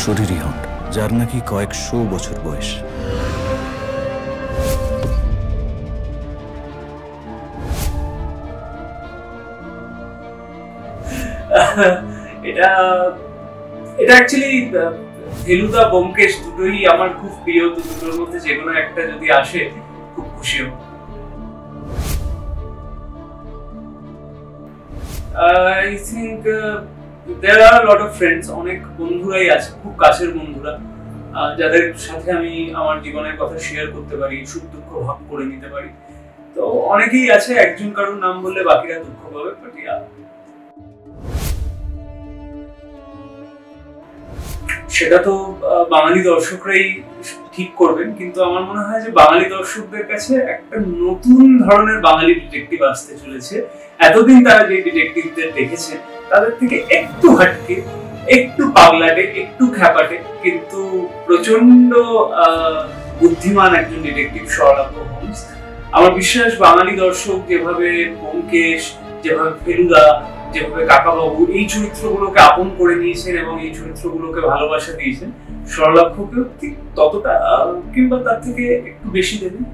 অশরীরী হন্ট, যার নাকি কয়েকশো বছর বয়স। এটা এটা অ্যাকচুয়ালি ফেলুদা ব্যোমকেশ দুটোই আমার খুব প্রিয়, তো দুটোর মধ্যে যে কোনো একটা যদি আসে খুব খুশি হব। I think there are a lot of friends, অনেক বন্ধুরাই আছে, খুব কাছের বন্ধুরা, যাদের সাথে আমি আমার জীবনের কথা শেয়ার করতে পারি, সুখ দুঃখ ভাগ করে নিতে পারি। তো অনেকেই আছে, একজন কারোর নাম বললে বাকিরা দুঃখ পাবে, বাট সেটা তো বাঙালি দর্শকরাই ঠিক করবেন। কিন্তু আমার মনে হয় যে বাঙালি দর্শকদের কাছে একটা নতুন ধরনের বাঙালি ডিটেকটিভ আসতে চলেছে। এতদিন তারা যে ডিটেকটিভদের দেখেছেন তাদের থেকে একটু হাটকে, একটু পাগলাটে, একটু খ্যাপাটে, কিন্তু প্রচন্ড বুদ্ধিমান একজন ডিটেকটিভ শার্লক হোমস। আমার বিশ্বাস বাঙালি দর্শক যেভাবে ব্যোমকেশ, যেভাবে ফেলুদা, যেভাবে কাকাবাবু এই চরিত্রগুলোকে আপন করে নিয়েছেন এবং এই চরিত্রগুলোকে ভালোবাসা দিয়েছেন, শার্লককেও ঠিক ততটা কিংবা তার থেকে একটু বেশি দেবেন।